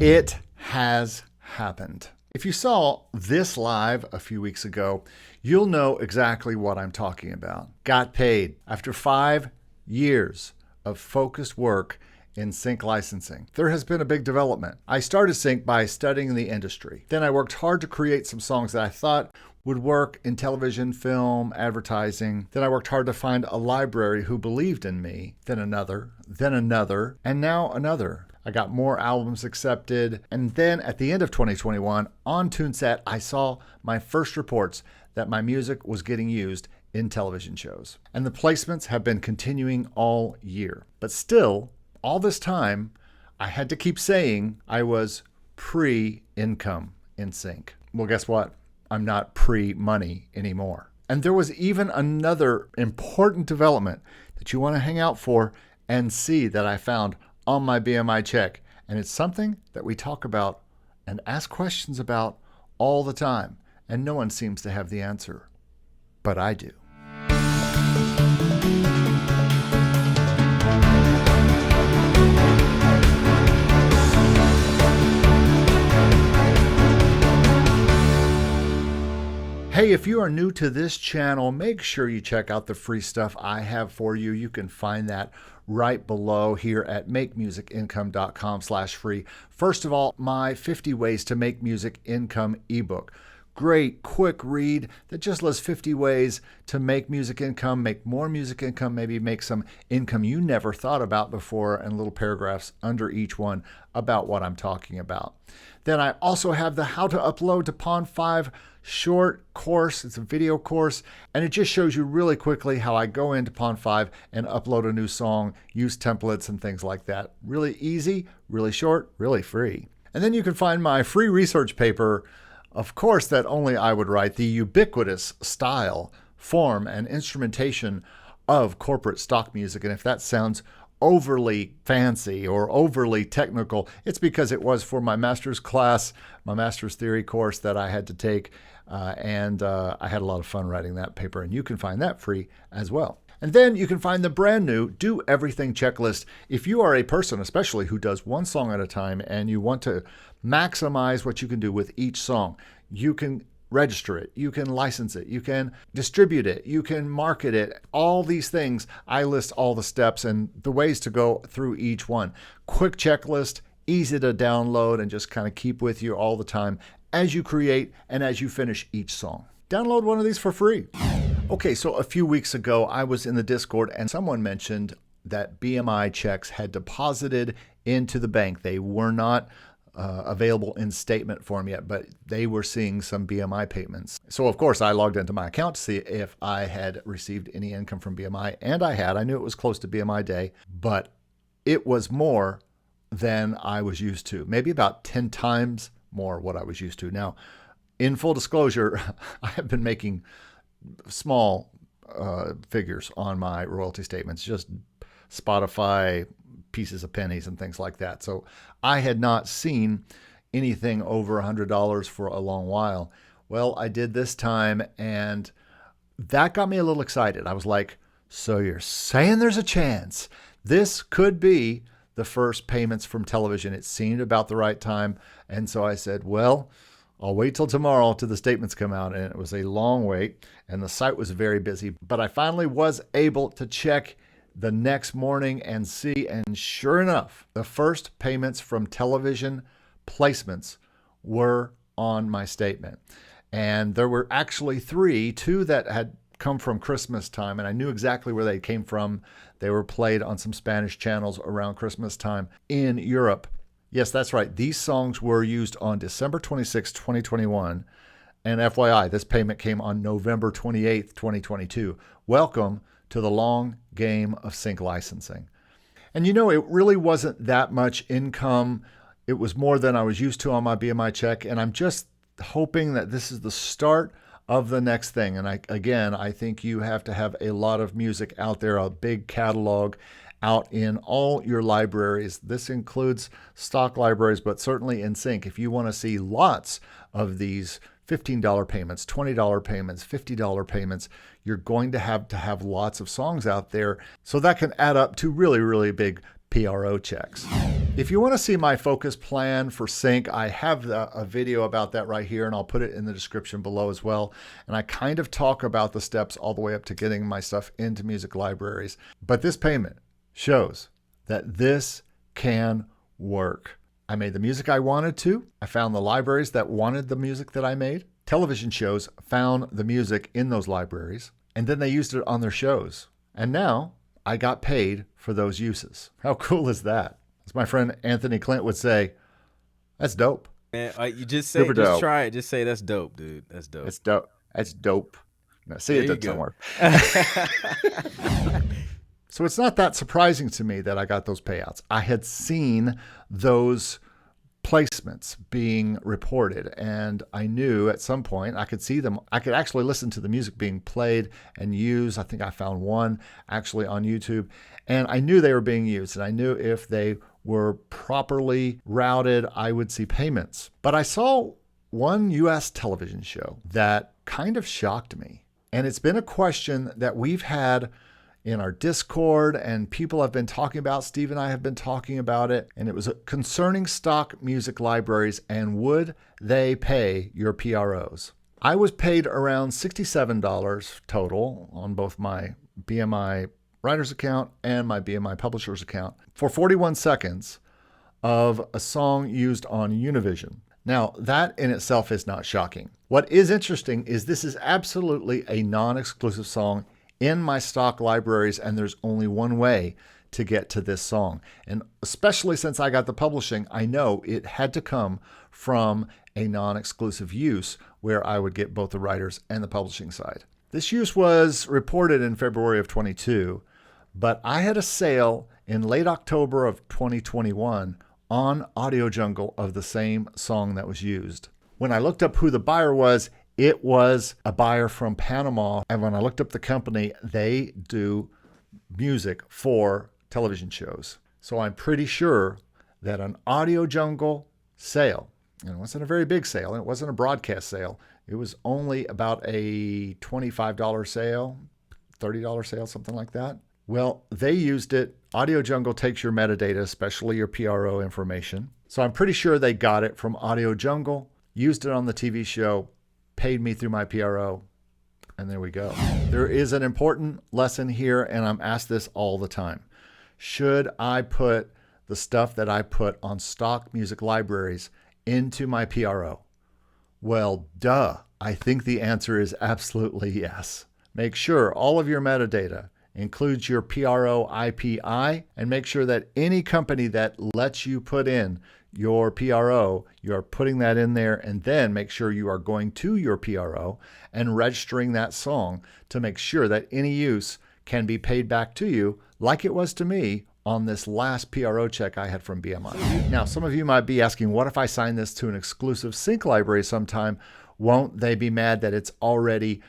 It has happened. If you saw this live a few weeks ago, you'll know exactly what I'm talking about. Got paid after 5 years of focused work in sync licensing. There has been a big development. I started sync by studying the industry. Then I worked hard to create some songs that I thought would work in television, film, advertising. Then I worked hard to find a library who believed in me. Then another, and now another. I got more albums accepted. And then at the end of 2021, on TuneSat, I saw my first reports that my music was getting used in television shows. And the placements have been continuing all year. But still, all this time, I had to keep saying I was pre-income in sync. Well, guess what? I'm not pre-money anymore. And there was even another important development that you want to hang out for and see that I found on my BMI check. And it's something that we talk about and ask questions about all the time. And no one seems to have the answer. But I do. Hey, if you are new to this channel, make sure you check out the free stuff I have for you. You can find that right below here at makemusicincome.com/free. First of all, my 50 ways to make music income ebook. Great, quick read that just lists 50 ways to make music income, make more music income, maybe make some income you never thought about before, and little paragraphs under each one about what I'm talking about. Then I also have the How to Upload to Pond 5 short course. It's a video course, and it just shows you really quickly how I go into Pond 5 and upload a new song, use templates and things like that. Really easy, really short, really free. And then you can find my free research paper, of course, that only I would write, the ubiquitous style, form, and instrumentation of corporate stock music. And if that sounds overly fancy or overly technical, it's because it was for my master's class, my master's theory course that I had to take. And I had a lot of fun writing that paper, and you can find that free as well. And then you can find the brand new Do Everything checklist. If you are a person, especially who does one song at a time, and you want to maximize what you can do with each song, you can register it, you can license it, you can distribute it, you can market it, all these things. I list all the steps and the ways to go through each one. Quick checklist, easy to download, and just kind of keep with you all the time as you create and as you finish each song. Download one of these for free. Okay, so a few weeks ago, I was in the Discord and someone mentioned that BMI checks had deposited into the bank. They were not available in statement form yet, but they were seeing some BMI payments. So of course I logged into my account to see if I had received any income from BMI, and I had. I knew it was close to BMI day, but it was more than I was used to, maybe about 10 times more what I was used to. Now, in full disclosure, I have been making small figures on my royalty statements, just Spotify, pieces of pennies and things like that. So I had not seen anything over $100 for a long while. Well, I did this time, and that got me a little excited. I was like, so you're saying there's a chance this could be the first payments from television? It seemed about the right time. And so I said, well, I'll wait till tomorrow till the statements come out. And it was a long wait, and the site was very busy, but I finally was able to check the next morning and see, and sure enough, the first payments from television placements were on my statement. And there were actually two that had come from Christmas time, and I knew exactly where they came from. They were played on some Spanish channels around Christmas time in Europe. Yes, that's right. These songs were used on December 26, 2021. And FYI, this payment came on November 28th, 2022. Welcome to the long game of sync licensing. And you know, it really wasn't that much income. It was more than I was used to on my BMI check. And I'm just hoping that this is the start of the next thing. And I think you have to have a lot of music out there, a big catalog out in all your libraries. This includes stock libraries, but certainly in sync. If you want to see lots of these $15 payments, $20 payments, $50 payments, you're going to have lots of songs out there. So that can add up to really, really big PRO checks. If you want to see my focus plan for sync, I have a video about that right here, and I'll put it in the description below as well. And I kind of talk about the steps all the way up to getting my stuff into music libraries. But this payment shows that this can work. I made the music I wanted to. I found the libraries that wanted the music that I made. Television shows found the music in those libraries, and then they used it on their shows. And now I got paid for those uses. How cool is that? As my friend Anthony Clint would say, that's dope. Man, you just say, Super just dope. try it. Just say that's dope, dude. That's dope. That's dope. That's dope. No, see, it doesn't work. So it's not that surprising to me that I got those payouts. I had seen those placements being reported, and I knew at some point I could see them. I could actually listen to the music being played and used. I think I found one actually on YouTube, and I knew they were being used, and I knew if they were properly routed, I would see payments. But I saw one US television show that kind of shocked me, and it's been a question that we've had in our Discord, and people have been talking about, Steve and I have been talking about it, and it was concerning stock music libraries and would they pay your PROs? I was paid around $67 total on both my BMI writer's account and my BMI publisher's account for 41 seconds of a song used on Univision. Now, that in itself is not shocking. What is interesting is this is absolutely a non-exclusive song in my stock libraries, and there's only one way to get to this song. And especially since I got the publishing, I know it had to come from a non-exclusive use where I would get both the writers and the publishing side. This use was reported in February of 22, but I had a sale in late October of 2021 on Audio Jungle of the same song that was used. When I looked up who the buyer was, it was a buyer from Panama. And when I looked up the company, they do music for television shows. So I'm pretty sure that an Audio Jungle sale, and it wasn't a very big sale, and it wasn't a broadcast sale. It was only about a $25 sale, $30 sale, something like that. Well, they used it. Audio Jungle takes your metadata, especially your PRO information. So I'm pretty sure they got it from Audio Jungle, used it on the TV show, paid me through my PRO, and there we go. There is an important lesson here, and I'm asked this all the time. Should I put the stuff that I put on stock music libraries into my PRO? Well, duh. I think the answer is absolutely yes. Make sure all of your metadata includes your PRO IPI, and make sure that any company that lets you put in your PRO, you're putting that in there, and then make sure you are going to your PRO and registering that song to make sure that any use can be paid back to you like it was to me on this last PRO check I had from BMI. Now, some of you might be asking, what if I sign this to an exclusive sync library sometime? Won't they be mad that it's already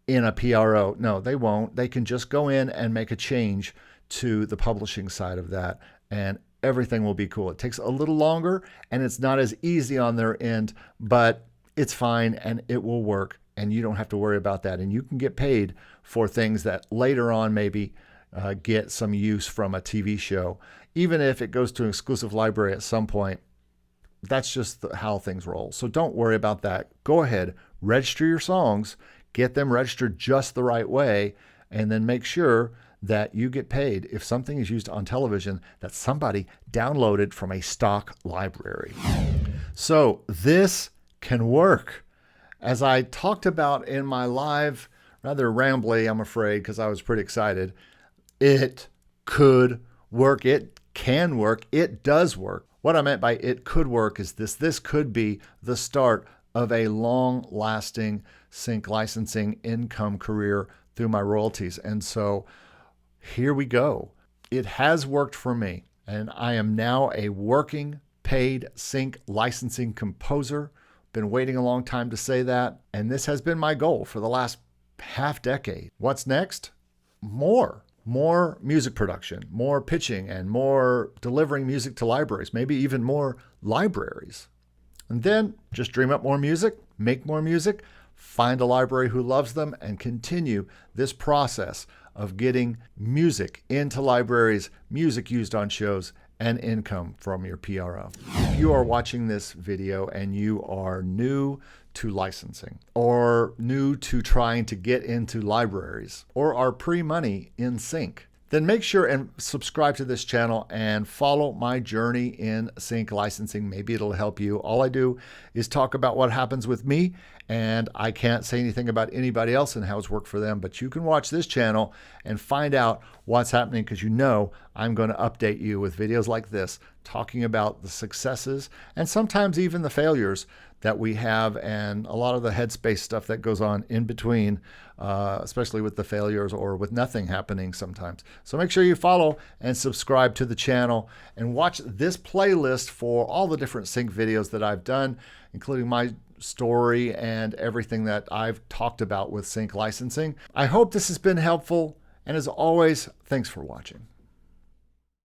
in a PRO? No, they won't. They can just go in and make a change to the publishing side of that, and everything will be cool. It takes a little longer, and it's not as easy on their end, but it's fine, and it will work, and you don't have to worry about that. And you can get paid for things that later on maybe get some use from a TV show. Even if it goes to an exclusive library at some point, that's just how things roll. So don't worry about that. Go ahead, register your songs, get them registered just the right way, and then make sure that you get paid if something is used on television that somebody downloaded from a stock library. So this can work. As I talked about in my live, rather rambly, I'm afraid, because I was pretty excited, it could work. It can work. It does work. What I meant by it could work is this could be the start of a long-lasting sync licensing income career through my royalties. And so here we go. It has worked for me, and I am now a working paid sync licensing composer. Been waiting a long time to say that, and this has been my goal for the last half decade. What's next? More music production, more pitching, and more delivering music to libraries, maybe even more libraries. And then just dream up more music, make more music, find a library who loves them, and continue this process of getting music into libraries, music used on shows, and income from your PRO. If you are watching this video and you are new to licensing or new to trying to get into libraries or are pre-money in sync, then make sure and subscribe to this channel and follow my journey in sync licensing. Maybe it'll help you. All I do is talk about what happens with me, and I can't say anything about anybody else and how it's worked for them, but you can watch this channel and find out what's happening, because you know I'm going to update you with videos like this, talking about the successes and sometimes even the failures that we have, and a lot of the headspace stuff that goes on in between, especially with the failures or with nothing happening sometimes. So make sure you follow and subscribe to the channel and watch this playlist for all the different sync videos that I've done, including my story and everything that I've talked about with sync licensing. I hope this has been helpful, and as always, thanks for watching.